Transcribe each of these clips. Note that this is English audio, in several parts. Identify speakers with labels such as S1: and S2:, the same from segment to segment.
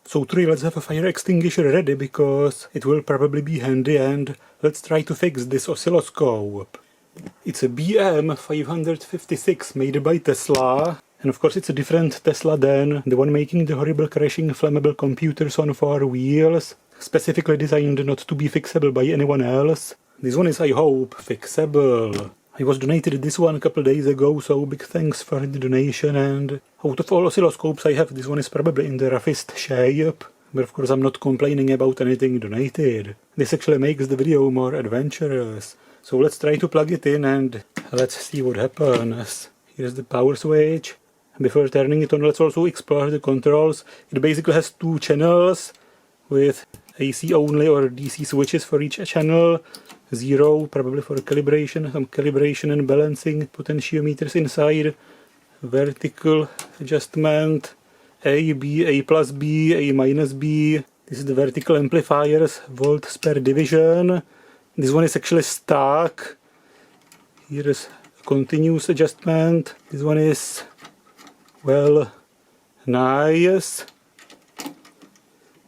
S1: So Trey, let's have a fire extinguisher ready because it will probably be handy, and let's try to fix this oscilloscope. It's a BM556 made by Tesla, and of course it's a different Tesla than the one making the horrible crashing flammable computers on 4 wheels, specifically designed not to be fixable by anyone else. This one is, I hope, fixable. I was donated this one a couple days ago, so big thanks for the donation, and out of all oscilloscopes I have, this one is probably in the roughest shape. But of course I'm not complaining about anything donated. This actually makes the video more adventurous. So let's try to plug it in and let's see what happens. Here's the power switch. Before turning it on, let's also explore the controls. It basically has 2 channels with AC only or DC switches for each channel. 0 probably for calibration, some calibration and balancing, potentiometers inside, vertical adjustment, A, B, A plus B, A minus B. This is the vertical amplifiers, volts per division. This one is actually stuck. Here is continuous adjustment. This one is, well, nice.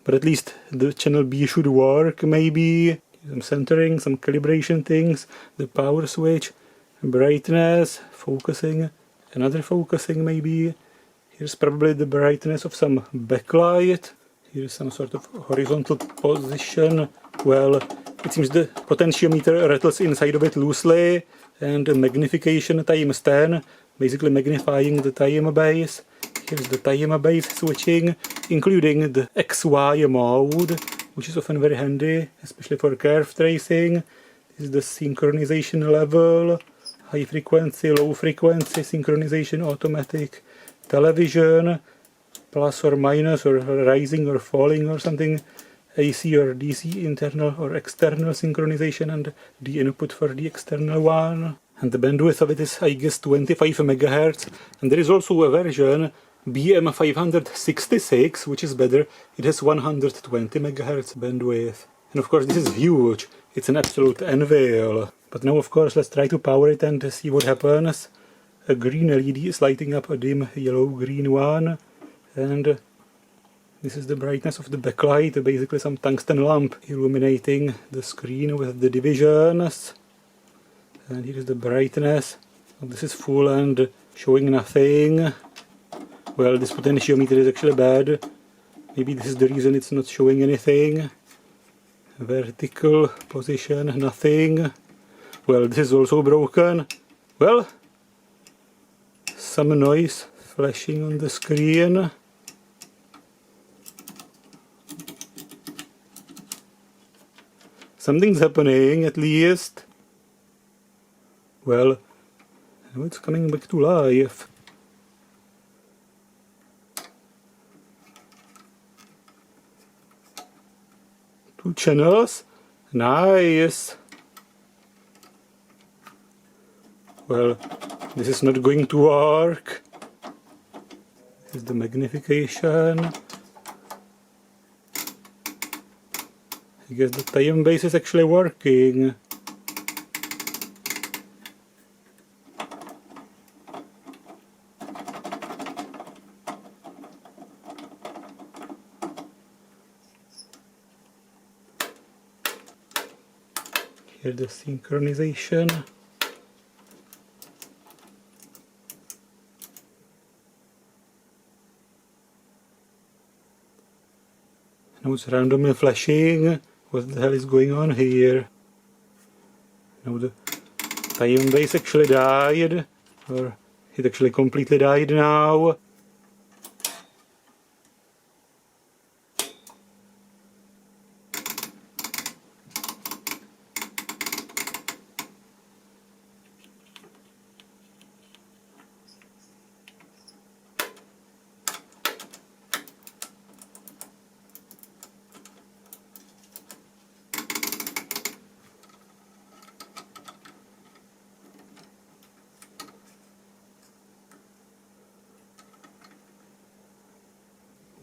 S1: But at least the channel B should work, maybe. Some centering, some calibration things, the power switch, brightness, focusing, another focusing maybe. Here's probably the brightness of some backlight. Here's some sort of horizontal position. Well, it seems the potentiometer rattles inside of it loosely, and magnification times 10, basically magnifying the time base. Here's the time base switching, including the XY mode, which is often very handy, especially for curve tracing. This is the synchronization level, high frequency, low frequency, synchronization, automatic, television, plus or minus or rising or falling or something, AC or DC, internal or external synchronization, and the input for the external one. And the bandwidth of it is, I guess, 25 MHz. And there is also a version BM566, which is better. It has 120 MHz bandwidth. And of course this is huge. It's an absolute anvil. But now of course let's try to power it and see what happens. A green LED is lighting up a dim yellow-green one. And this is the brightness of the backlight, basically some tungsten lamp illuminating the screen with the divisions. And here is the brightness. This is full and showing nothing. Well, this potentiometer is actually bad. Maybe this is the reason it's not showing anything. Vertical position, nothing. Well, this is also broken. Well, some noise flashing on the screen. Something's happening, at least. Well, now it's coming back to life. Two channels, nice. Well, this is not going to work. This is the magnification. I guess the time base is actually working. Here the synchronization. Now it's randomly flashing. What the hell is going on here? Now the time base actually died, or it actually completely died now.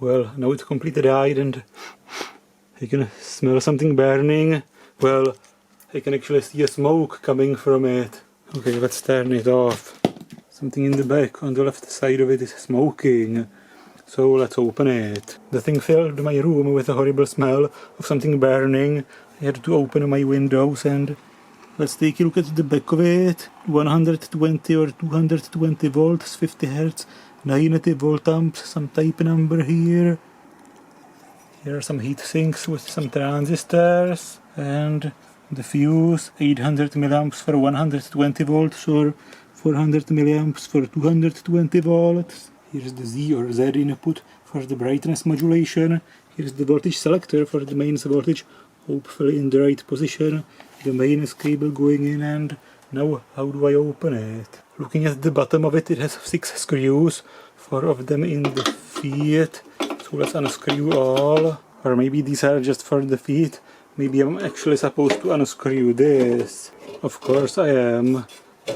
S1: Well, now it's completely died and I can smell something burning. Well, I can actually see a smoke coming from it. Okay, let's turn it off. Something in the back on the left side of it is smoking. So let's open it. The thing filled my room with a horrible smell of something burning. I had to open my windows and let's take a look at the back of it. 120 or 220 volts, 50 hertz, 90 volt amps, some type number here. Here are some heat sinks with some transistors and the fuse, 800 milliamps for 120 volts or 400 milliamps for 220 volts. Here's the Z or Z input for the brightness modulation. Here's the voltage selector for the mains voltage, hopefully in the right position. The mains cable going in, and now how do I open it? Looking at the bottom of it, it has 6 screws, 4 of them in the feet. So let's unscrew all. Or maybe these are just for the feet. Maybe I'm actually supposed to unscrew this. Of course I am.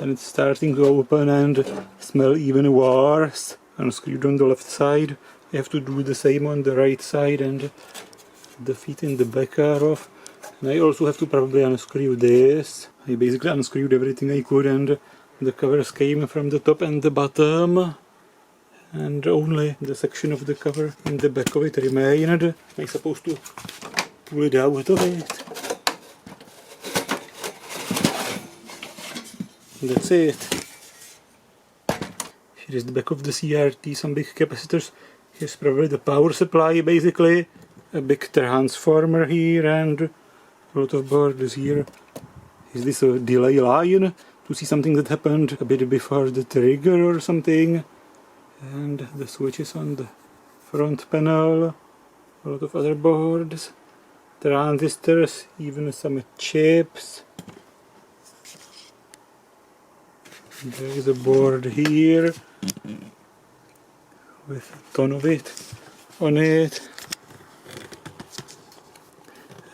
S1: And it's starting to open and smell even worse. Unscrewed on the left side. I have to do the same on the right side, and the feet in the back are off. And I also have to probably unscrew this. I basically unscrewed everything I could, and the covers came from the top and the bottom. And only the section of the cover in the back of it remained. I'm supposed to pull it out of it. That's it. Here is the back of the CRT, some big capacitors. Here's probably the power supply, basically. A big transformer here and a lot of boards here. Is this a delay line to see something that happened a bit before the trigger or something? And the switches on the front panel. A lot of other boards. Transistors, even some chips. There is a board here with a ton of it on it,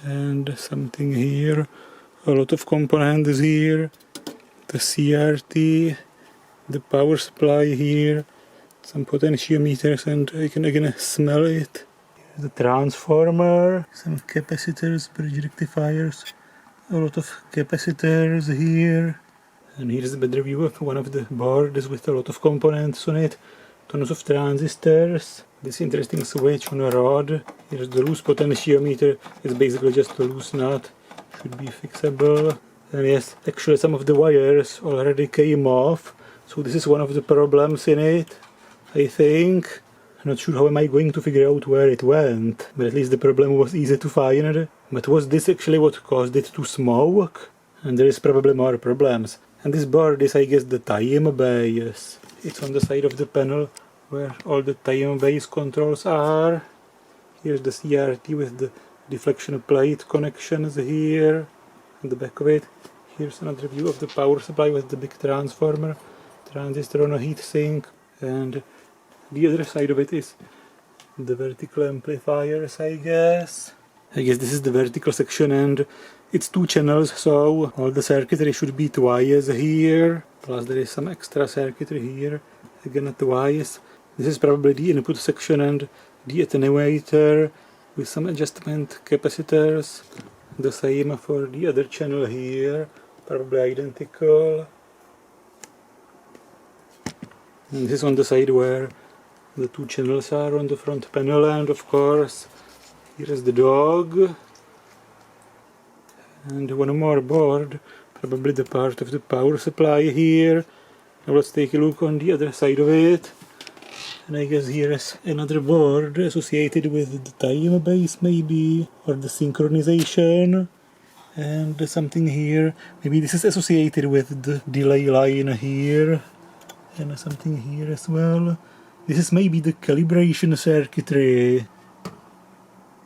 S1: and something here, a lot of components here, the CRT, the power supply here, some potentiometers, and I can again smell it. The transformer, some capacitors, bridge rectifiers, a lot of capacitors here. And here's a better view of one of the boards with a lot of components on it. Tons of transistors. This interesting switch on a rod. Here's the loose potentiometer. It's basically just a loose nut. Should be fixable. And yes, actually some of the wires already came off. So this is one of the problems in it, I think. I'm not sure how am I going to figure out where it went. But at least the problem was easy to find. But was this actually what caused it to smoke? And there is probably more problems. And this board is, I guess, the time base. It's on the side of the panel where all the time base controls are. Here's the CRT with the deflection plate connections here. On the back of it. Here's another view of the power supply with the big transformer. Transistor on a heat sink. And the other side of it is the vertical amplifiers, I guess. I guess this is the vertical section, and it's 2 channels, so all the circuitry should be twice here. Plus there is some extra circuitry here, again twice. This is probably the input section and the attenuator with some adjustment capacitors. The same for the other channel here, probably identical. And this is on the side where the 2 channels are on the front panel, and of course here is the dog. And one more board, probably the part of the power supply here. Now let's take a look on the other side of it. And I guess here is another board associated with the time base maybe, or the synchronization. And something here, maybe this is associated with the delay line here. And something here as well. This is maybe the calibration circuitry.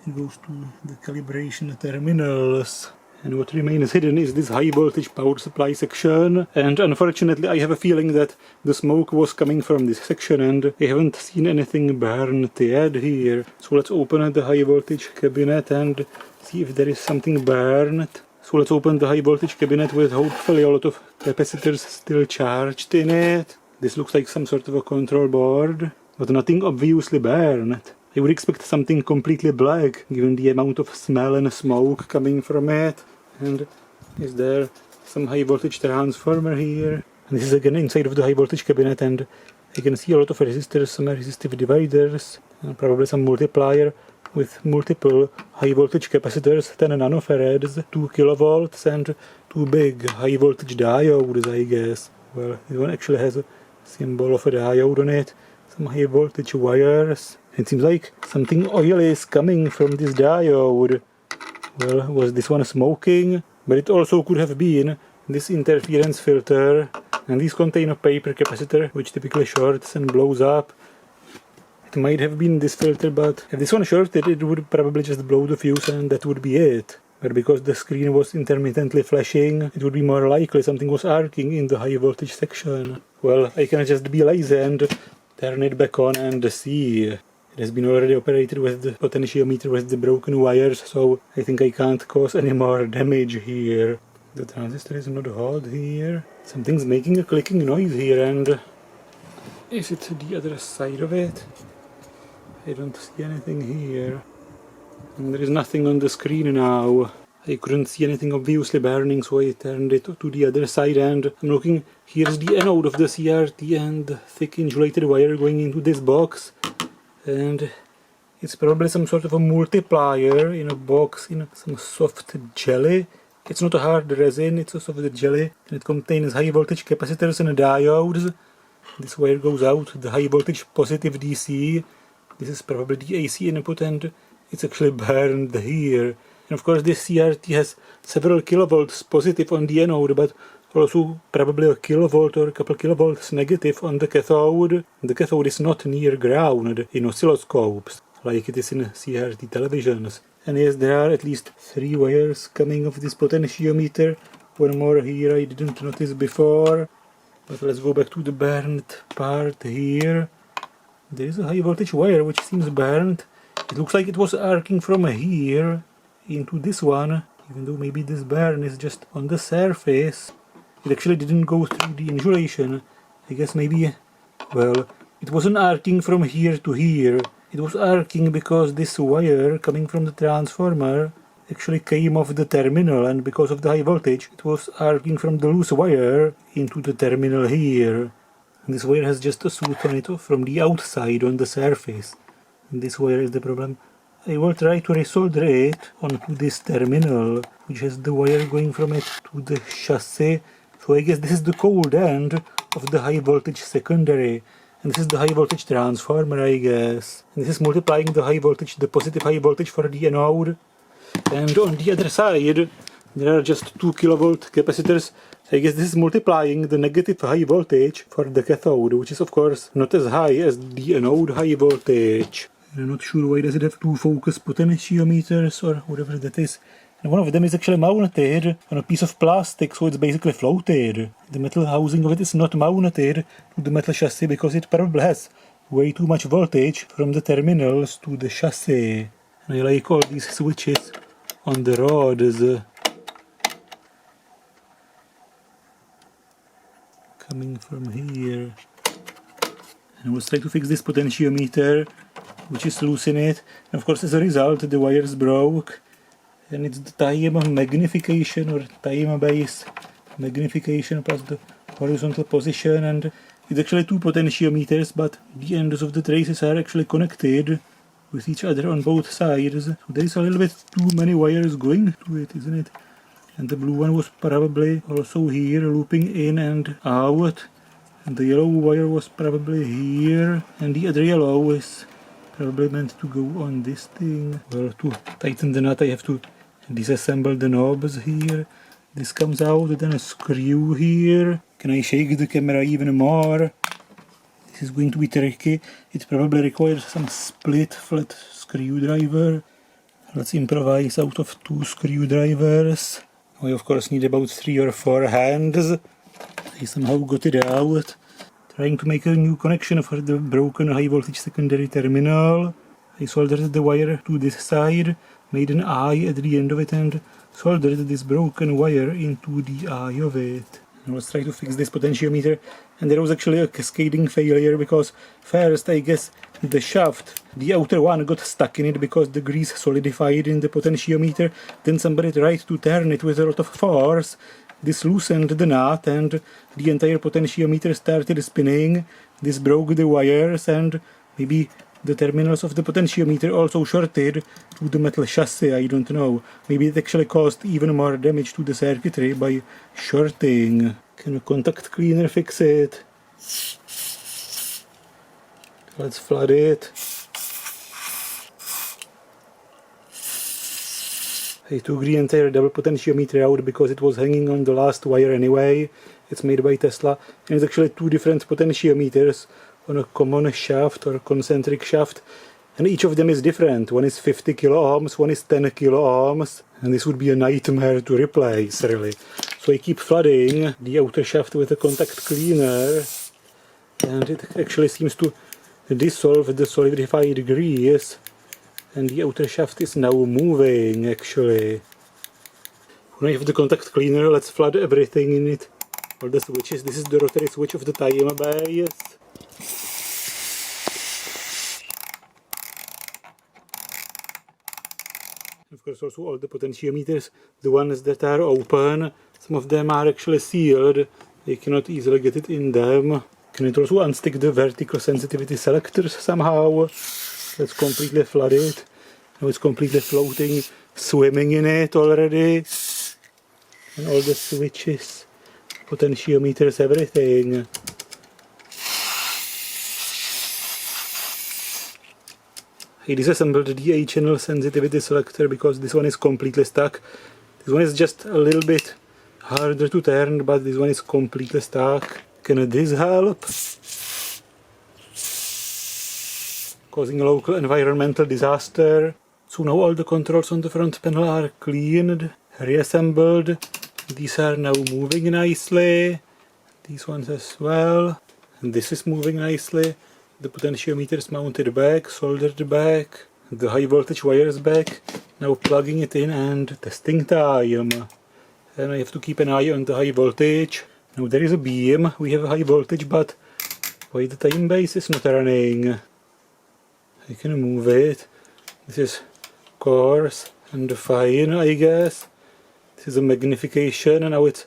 S1: It goes to the calibration terminals. And what remains hidden is this high voltage power supply section, and unfortunately I have a feeling that the smoke was coming from this section and I haven't seen anything burnt yet here. So let's open the high voltage cabinet and see if there is something burnt. So let's open the high voltage cabinet with hopefully a lot of capacitors still charged in it. This looks like some sort of a control board, but nothing obviously burnt. I would expect something completely black, given the amount of smell and smoke coming from it. And is there some high voltage transformer here? And this is again inside of the high voltage cabinet, and I can see a lot of resistors, some resistive dividers, and probably some multiplier with multiple high voltage capacitors, 10 nanofarads, 2 kilovolts, and 2 big high voltage diodes, I guess. Well, this one actually has a symbol of a diode on it, some high voltage wires. It seems like something oily is coming from this diode. Well, was this one smoking? But it also could have been this interference filter. And these contain a paper capacitor, which typically shorts and blows up. It might have been this filter, but if this one shorted, it would probably just blow the fuse and that would be it. But because the screen was intermittently flashing, it would be more likely something was arcing in the high voltage section. Well, I can just be lazy and turn it back on and see. It has been already operated with the potentiometer with the broken wires, so I think I can't cause any more damage here. The transistor is not hot here. Something's making a clicking noise here, and is it the other side of it? I don't see anything here. And there is nothing on the screen now. I couldn't see anything obviously burning, so I turned it to the other side, and I'm looking. Here's the anode of the CRT and the thick insulated wire going into this box. And it's probably some sort of a multiplier in a box in some soft jelly. It's not a hard resin, it's a soft jelly, and it contains high voltage capacitors and diodes. This wire goes out, the high voltage positive DC. This is probably the AC input, and it's actually burned here. And of course this CRT has several kilovolts positive on the anode, but also probably a kilovolt or a couple kilovolts negative on the cathode. The cathode is not near ground in oscilloscopes, like it is in CRT televisions. And yes, there are at least 3 wires coming off this potentiometer. One more here I didn't notice before. But let's go back to the burned part here. There is a high voltage wire which seems burned. It looks like it was arcing from here into this one, even though maybe this burn is just on the surface. It actually didn't go through the insulation. I guess maybe, well, it wasn't arcing from here to here. It was arcing because this wire coming from the transformer actually came off the terminal, and because of the high voltage it was arcing from the loose wire into the terminal here. And this wire has just a soot on it from the outside on the surface. And this wire is the problem. I will try to resolder it onto this terminal, which has the wire going from it to the chassis. So I guess this is the cold end of the high voltage secondary. And this is the high voltage transformer, I guess. And this is multiplying the high voltage, the positive high voltage for the anode. And on the other side, there are just 2 kilovolt capacitors. I guess this is multiplying the negative high voltage for the cathode, which is of course not as high as the anode high voltage. I'm not sure why does it have 2 focus potentiometers or whatever that is. And one of them is actually mounted on a piece of plastic, so it's basically floated. The metal housing of it is not mounted to the metal chassis because it probably has way too much voltage from the terminals to the chassis. And I like all these switches on the rods coming from here. And we'll try to fix this potentiometer, which is loose in it. And of course, as a result, the wires broke. And it's the time magnification or time base magnification plus the horizontal position, and it's actually 2 potentiometers, but the ends of the traces are actually connected with each other on both sides. So there is a little bit too many wires going to it, isn't it? And the blue one was probably also here looping in and out, and the yellow wire was probably here, and the other yellow is probably meant to go on this thing. Well, to tighten the nut I have to disassemble the knobs here. This comes out, then a screw here. Can I shake the camera even more? This is going to be tricky. It probably requires some split flat screwdriver. Let's improvise out of 2 screwdrivers. I of course need about 3 or 4 hands. I somehow got it out. Trying to make a new connection for the broken high voltage secondary terminal. I soldered the wire to this side, made an eye at the end of it, and soldered this broken wire into the eye of it. Now let's try to fix this potentiometer. And there was actually a cascading failure because first I guess the shaft, the outer one, got stuck in it because the grease solidified in the potentiometer. Then somebody tried to turn it with a lot of force. This loosened the nut and the entire potentiometer started spinning. This broke the wires and maybe the terminals of the potentiometer also shorted to the metal chassis, I don't know. Maybe it actually caused even more damage to the circuitry by shorting. Can a contact cleaner fix it? Let's flood it. I took the entire double potentiometer out because it was hanging on the last wire anyway. It's made by Tesla and it's actually two different potentiometers on a common shaft or concentric shaft, and each of them is different. One is 50 kilo ohms, one is 10 kilo ohms, and this would be a nightmare to replace, really. So I keep flooding the outer shaft with a contact cleaner, and it actually seems to dissolve the solidified grease, and the outer shaft is now moving, actually. When I have the contact cleaner, let's flood everything in it. All the switches. This is the rotary switch of the time base. Of course, also all the potentiometers, the ones that are open, some of them are actually sealed. You cannot easily get it in them. Can it also unstick the vertical sensitivity selectors somehow? Let's completely flood it. Now it's completely floating, swimming in it already. And all the switches, potentiometers, everything. I disassembled the A-channel sensitivity selector because this one is completely stuck. This one is just a little bit harder to turn, but this one is completely stuck. Can this help? Causing a local environmental disaster. So now all the controls on the front panel are cleaned, reassembled. These are now moving nicely. These ones as well. And this is moving nicely. The potentiometer is mounted back, soldered back, the high voltage wires back. Now plugging it in and testing time. And I have to keep an eye on the high voltage. Now there is a beam, we have a high voltage, but why the time base is not running? I can move it. This is coarse and fine, I guess. This is a magnification and now it's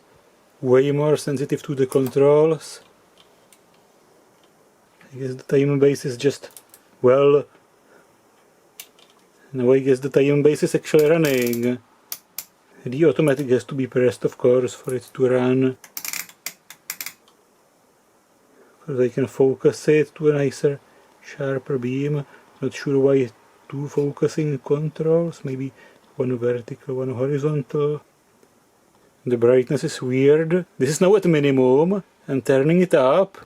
S1: way more sensitive to the controls. I guess the time base is just, well, now I guess the time base is actually running. The automatic has to be pressed, of course, for it to run. Because I can focus it to a nicer, sharper beam. Not sure why two focusing controls, maybe one vertical, one horizontal. The brightness is weird. This is now at minimum, and turning it up,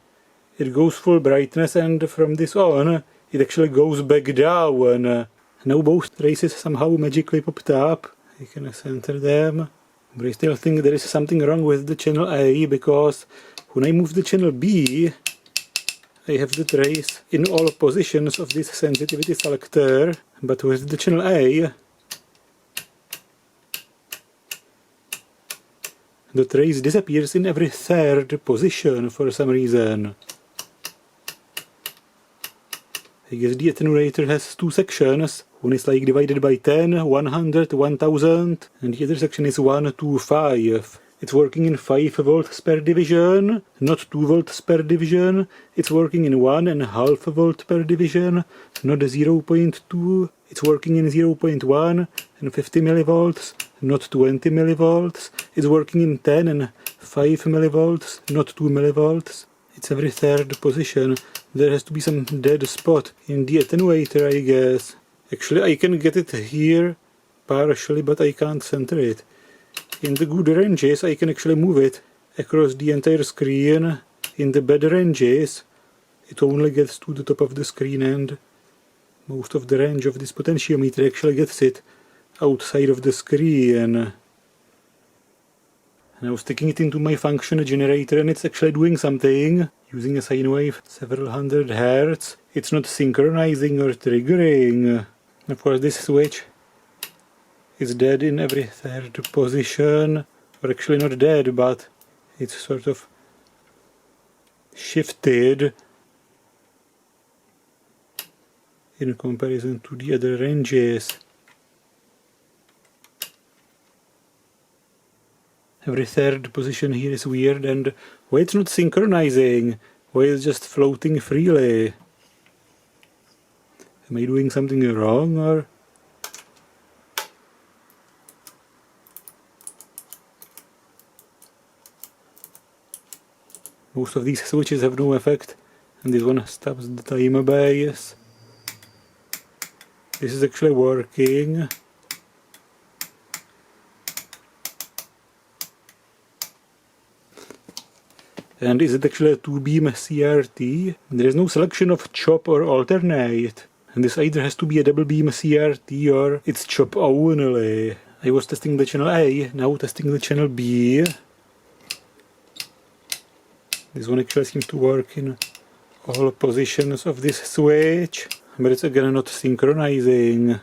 S1: it goes full brightness, and from this on, it actually goes back down. Now both traces somehow magically popped up. I can center them. But I still think there is something wrong with the channel A, because when I move the channel B, I have the trace in all positions of this sensitivity selector, but with the channel A, the trace disappears in every third position for some reason. I guess the attenuator has two sections. One is like divided by 10, 100, 1000, and the other section is 1 to 5. It's working in 5 volts per division, not 2 volts per division. It's working in 1.5 volt per division, not 0.2. It's working in 0.1 and 50 millivolts, not 20 millivolts. It's working in 10 and 5 millivolts, not 2 millivolts. It's every third position. There has to be some dead spot in the attenuator, I guess. Actually, I can get it here partially, but I can't center it. In the good ranges, I can actually move it across the entire screen. In the bad ranges, it only gets to the top of the screen, and most of the range of this potentiometer actually gets it outside of the screen. And I was sticking it into my function generator, and it's actually doing something. Using a sine wave, several hundred hertz. It's not synchronizing or triggering. Of course, this switch is dead in every third position. Or actually not dead, but it's sort of shifted in comparison to the other ranges. Every third position here is weird, and why it's not synchronizing? Why it's just floating freely? Am I doing something wrong, or? Most of these switches have no effect, and this one stops the time base. This is actually working. And is it actually a 2-beam CRT? There is no selection of chop or alternate. And this either has to be a double beam CRT or it's chop only. I was testing the channel A, now testing the channel B. This one actually seems to work in all positions of this switch. But it's again not synchronizing.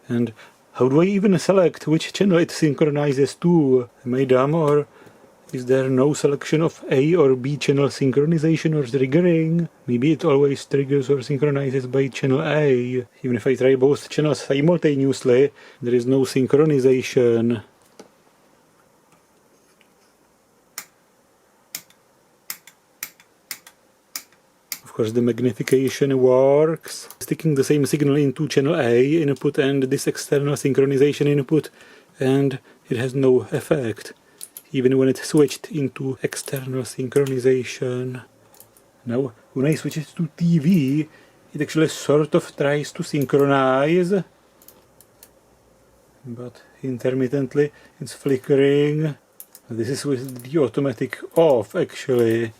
S1: And how do I even select which channel it synchronizes to? Am I dumb, or is there no selection of A or B channel synchronization or triggering? Maybe it always triggers or synchronizes by channel A. Even if I try both channels simultaneously, there is no synchronization. Of course, the magnification works. Sticking the same signal into channel A input and this external synchronization input, and it has no effect, even when it's switched into external synchronization. Now, when I switch it to TV, it actually sort of tries to synchronize, but intermittently it's flickering. This is with the automatic off, actually,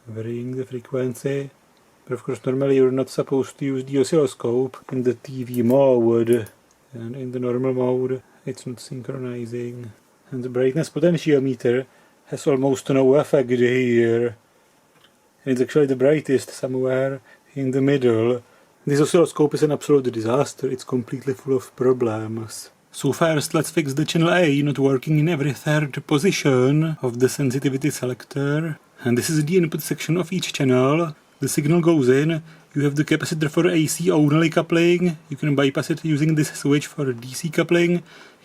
S1: varying the frequency. But of course, normally you're not supposed to use the oscilloscope in the TV mode, and in the normal mode it's not synchronizing. And the brightness potentiometer has almost no effect here. And it's actually the brightest somewhere in the middle. This oscilloscope is an absolute disaster, it's completely full of problems. So first let's fix the channel A not working in every third position of the sensitivity selector. And this is the input section of each channel. The signal goes in, you have the capacitor for AC only coupling, you can bypass it using this switch for DC coupling.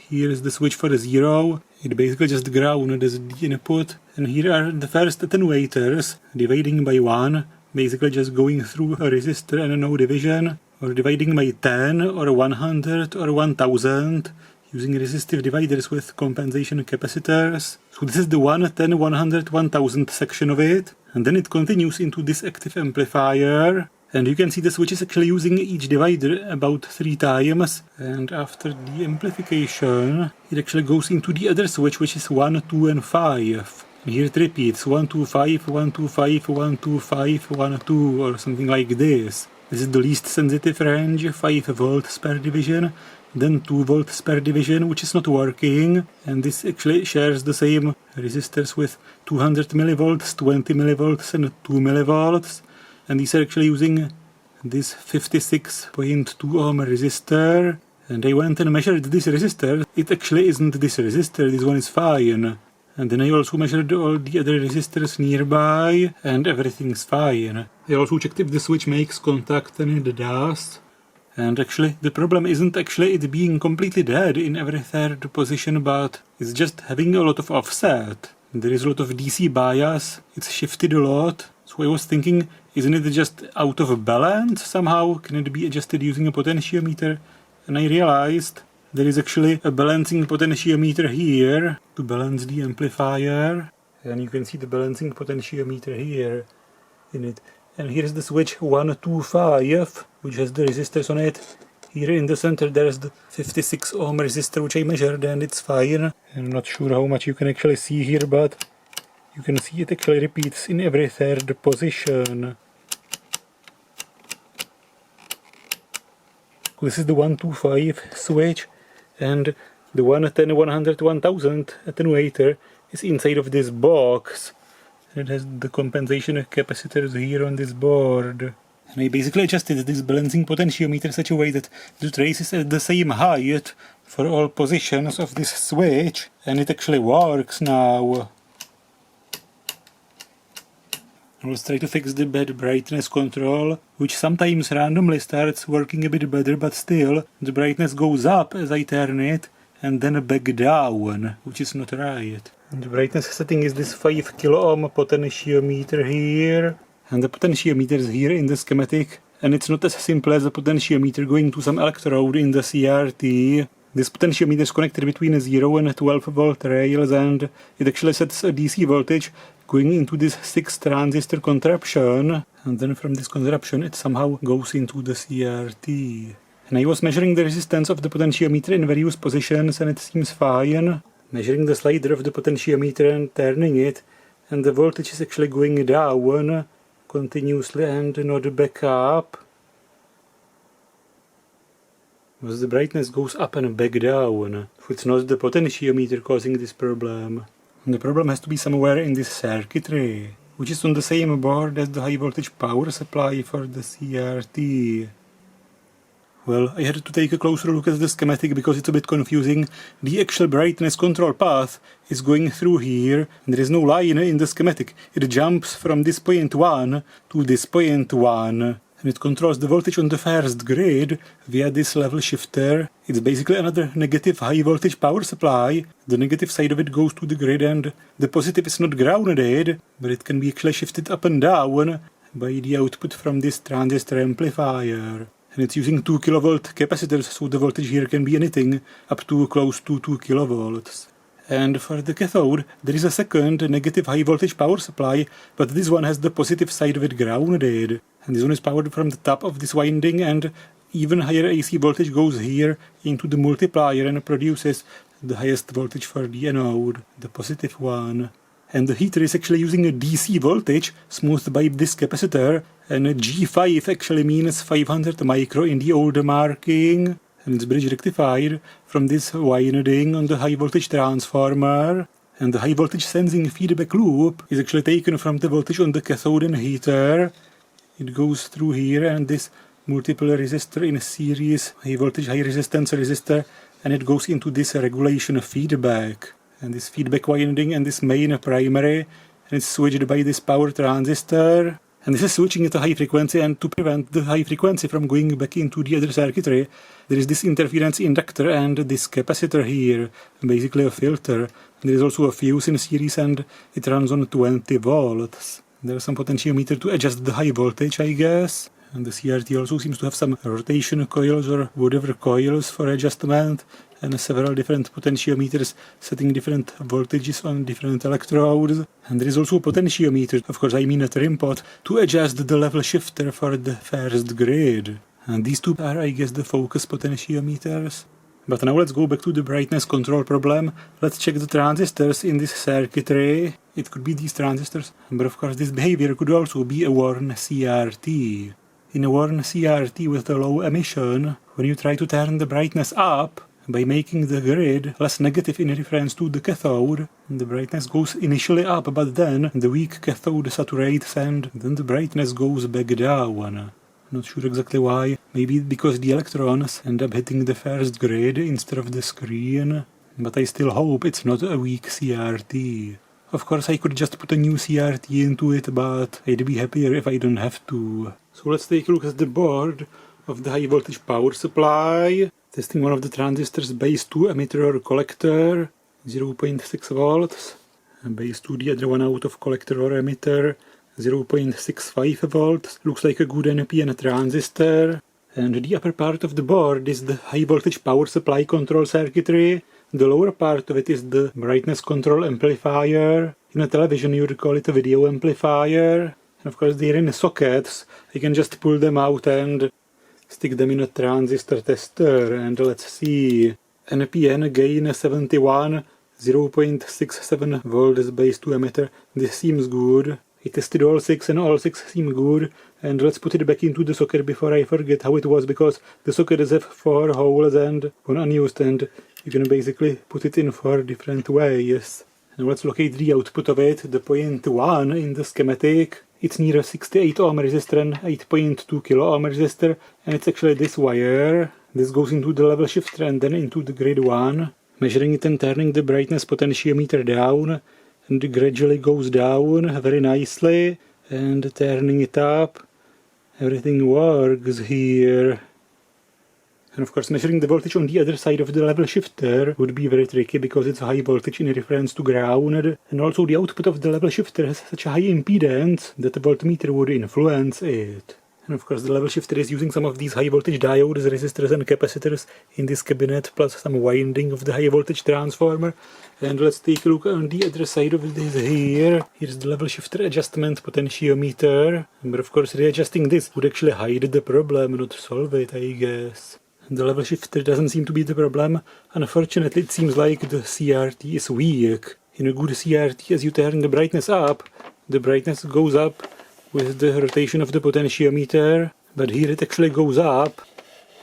S1: Here is the switch for 0, it basically just grounded as the input. And here are the first attenuators, dividing by 1, basically just going through a resistor and no division, or dividing by 10 or 100 or 1000, using resistive dividers with compensation capacitors. So this is the 1, 10, 100, 1000 section of it, and then it continues into this active amplifier. And you can see the switch is actually using each divider about 3 times, and after the amplification it actually goes into the other switch, which is 1, 2 and 5. And here it repeats 1, 2, 5, 1, 2, 5, 1, 2, 5, 1, 2, or something like this. This is the least sensitive range, 5 volts per division, then 2 volts per division, which is not working, and this actually shares the same resistors with 200 millivolts, 20 millivolts and 2 millivolts. And these are actually using this 56.2 ohm resistor. And I went and measured this resistor. It actually isn't this resistor, this one is fine. And then I also measured all the other resistors nearby, and everything's fine. I also checked if the switch makes contact, and it does. And actually, the problem isn't actually it being completely dead in every third position, but it's just having a lot of offset. There is a lot of DC bias, it's shifted a lot. So I was thinking, isn't it just out of balance somehow? Can it be adjusted using a potentiometer? And I realized there is actually a balancing potentiometer here to balance the amplifier. And you can see the balancing potentiometer here in it. And here's the switch 125, which has the resistors on it. Here in the center there's the 56 ohm resistor, which I measured, and it's fine. I'm not sure how much you can actually see here, but you can see it actually repeats in every third position. This is the 125 switch, and the 110, 100, 1000 attenuator is inside of this box. It has the compensation capacitors here on this board. And I basically adjusted this balancing potentiometer such a way that the trace is at the same height for all positions of this switch, and it actually works now. And let's try to fix the bad brightness control, which sometimes randomly starts working a bit better, but still the brightness goes up as I turn it and then back down, which is not right. And the brightness setting is this 5 kilo ohm potentiometer here, and the potentiometer is here in the schematic, and it's not as simple as a potentiometer going to some electrode in the CRT. This potentiometer is connected between a 0 and 12 volt rails, and it actually sets a DC voltage going into this 6 transistor contraption, and then from this contraption it somehow goes into the CRT. And I was measuring the resistance of the potentiometer in various positions, and it seems fine. Measuring the slider of the potentiometer and turning it, and the voltage is actually going down continuously and not back up. Because the brightness goes up and back down. So it's not the potentiometer causing this problem. And the problem has to be somewhere in this circuitry, which is on the same board as the high voltage power supply for the CRT. Well, I had to take a closer look at the schematic because it's a bit confusing. The actual brightness control path is going through here, and there is no line in the schematic. It jumps from this point 1 to this point 1, and it controls the voltage on the first grid via this level shifter. It's basically another negative high voltage power supply. The negative side of it goes to the grid, and the positive is not grounded, but it can be actually shifted up and down by the output from this transistor amplifier. And it's using 2 kilovolt capacitors, so the voltage here can be anything up to close to 2 kilovolts. And for the cathode, there is a second negative high voltage power supply, but this one has the positive side of it grounded. And this one is powered from the top of this winding, and even higher AC voltage goes here into the multiplier and produces the highest voltage for the anode, the positive one. And the heater is actually using a DC voltage smoothed by this capacitor, and G5 actually means 500 micro in the old marking, and it's bridge rectified from this winding on the high voltage transformer. And the high voltage sensing feedback loop is actually taken from the voltage on the cathode and heater. It goes through here, and this multiple resistor in a series, high voltage, high resistance resistor, and it goes into this regulation feedback. And this feedback winding and this main primary, and it's switched by this power transistor. And this is switching at a high frequency, and to prevent the high frequency from going back into the other circuitry, there is this interference inductor and this capacitor here, basically a filter. And there is also a fuse in series, and it runs on 20 volts. There's some potentiometer to adjust the high voltage, I guess. And the CRT also seems to have some rotation coils or whatever coils for adjustment, and several different potentiometers setting different voltages on different electrodes. And there is also a potentiometer, of course I mean a trim pot, to adjust the level shifter for the first grid. And these two are, I guess, the focus potentiometers. But now let's go back to the brightness control problem. Let's check the transistors in this circuitry. It could be these transistors, but of course this behavior could also be a worn CRT. In a worn CRT with a low emission, when you try to turn the brightness up, by making the grid less negative in reference to the cathode, the brightness goes initially up, but then the weak cathode saturates and then the brightness goes back down. Not sure exactly why, maybe because the electrons end up hitting the first grid instead of the screen, but I still hope it's not a weak CRT. Of course I could just put a new CRT into it, but I'd be happier if I don't have to. So let's take a look at the board of the high voltage power supply. Testing one of the transistors base 2 emitter or collector, 0.6 volts. And base 2 the other one out of collector or emitter, 0.65 volts. Looks like a good NPN transistor. And the upper part of the board is the high voltage power supply control circuitry. The lower part of it is the brightness control amplifier. In a television you would call it a video amplifier. And of course they're in sockets. I can just pull them out and stick them in a transistor tester, and let's see. NPN gain 71, 0.67 volts base 2 emitter. This seems good. I tested all 6 and all 6 seem good. And let's put it back into the socket before I forget how it was, because the sockets have 4 holes and one unused, and you can basically put it in 4 different ways. And let's locate the output of it, the point 1 in the schematic. It's near a 68 ohm resistor and 8.2 kilo ohm resistor, and it's actually this wire. This goes into the level shifter and then into the grid 1, measuring it and turning the brightness potentiometer down, and it gradually goes down very nicely, and turning it up. Everything works here. And of course measuring the voltage on the other side of the level shifter would be very tricky because it's high voltage in reference to ground, and also the output of the level shifter has such a high impedance that the voltmeter would influence it. And of course the level shifter is using some of these high voltage diodes, resistors and capacitors in this cabinet, plus some winding of the high voltage transformer. And let's take a look on the other side of this here. Here's the level shifter adjustment potentiometer. But of course readjusting this would actually hide the problem, not solve it, I guess. The level shifter doesn't seem to be the problem. Unfortunately, it seems like the CRT is weak. In a good CRT, as you turn the brightness up, the brightness goes up with the rotation of the potentiometer, but here it actually goes up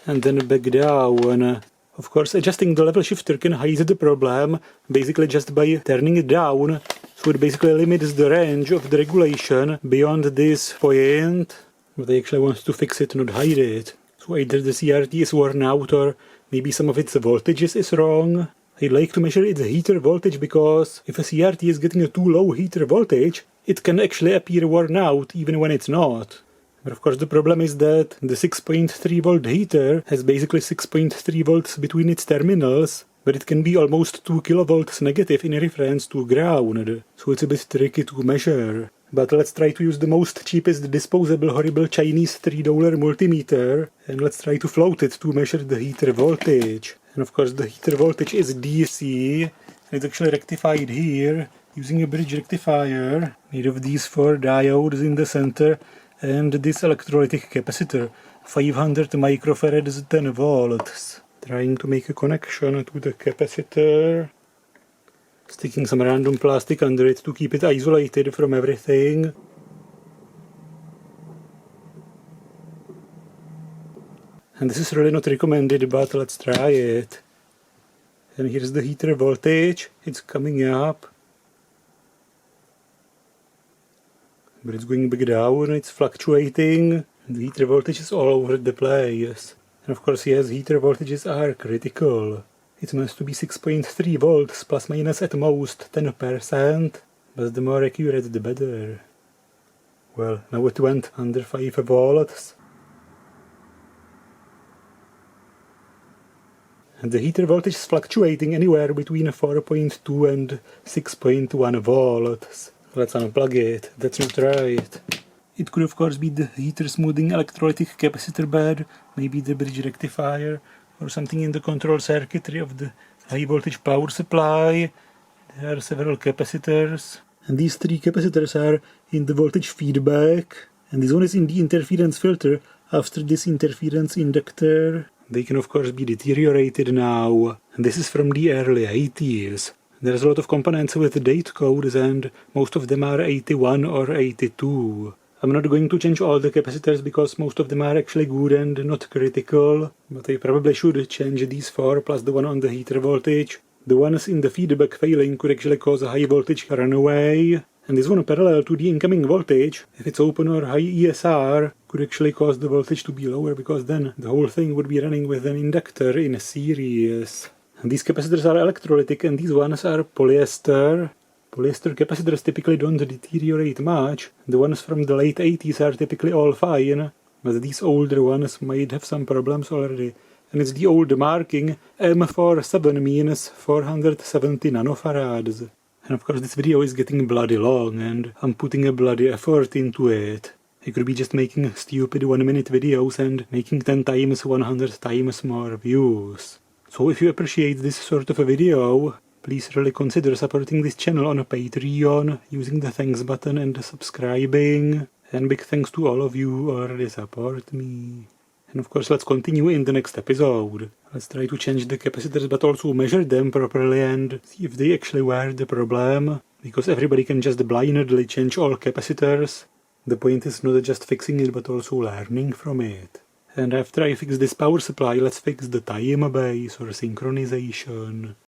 S1: and then back down. Of course, adjusting the level shifter can hide the problem, basically just by turning it down, so it basically limits the range of the regulation beyond this point, but I actually want to fix it, not hide it. So either the CRT is worn out or maybe some of its voltages is wrong. I'd like to measure its heater voltage because if a CRT is getting a too low heater voltage, it can actually appear worn out even when it's not. But of course the problem is that the 6.3 volt heater has basically 6.3 volts between its terminals, but it can be almost 2 kilovolts negative in reference to ground, so it's a bit tricky to measure. But let's try to use the most cheapest disposable horrible Chinese $3 multimeter, and let's try to float it to measure the heater voltage. And of course the heater voltage is DC, and it's actually rectified here using a bridge rectifier made of these 4 diodes in the center and this electrolytic capacitor, 500 microfarads, 10 volts. Trying to make a connection to the capacitor. Sticking some random plastic under it to keep it isolated from everything. And this is really not recommended, but let's try it. And here's the heater voltage. It's coming up. But it's going back down, it's fluctuating. And the heater voltage is all over the place. And of course, yes, heater voltages are critical. It's meant to be 6.3 volts, plus minus at most 10%, but the more accurate the better. Well, now it went under 5 volts. And the heater voltage is fluctuating anywhere between 4.2 and 6.1 volts. Let's unplug it, that's not right. It could of course be the heater smoothing electrolytic capacitor bed, maybe the bridge rectifier, or something in the control circuitry of the high voltage power supply. There are several capacitors, and these 3 capacitors are in the voltage feedback, and this one is in the interference filter after this interference inductor. They can of course be deteriorated now, and this is from the early 80s. There's a lot of components with date codes, and most of them are 81 or 82. I'm not going to change all the capacitors because most of them are actually good and not critical, but I probably should change these 4 plus the one on the heater voltage. The ones in the feedback failing could actually cause a high voltage runaway, and this one parallel to the incoming voltage, if it's open or high ESR, could actually cause the voltage to be lower because then the whole thing would be running with an inductor in series. And these capacitors are electrolytic and these ones are polyester. Polyester capacitors typically don't deteriorate much. The ones from the late 80s are typically all fine, but these older ones might have some problems already. And it's the old marking, M47 means 470 nanofarads. And of course this video is getting bloody long and I'm putting a bloody effort into it. I could be just making stupid 1-minute videos and making 10 times 100 times more views. So if you appreciate this sort of a video, please really consider supporting this channel on a Patreon using the thanks button and subscribing. And big thanks to all of you who already support me. And of course let's continue in the next episode. Let's try to change the capacitors but also measure them properly and see if they actually were the problem. Because everybody can just blindly change all capacitors. The point is not just fixing it but also learning from it. And after I fix this power supply, let's fix the time base or synchronization.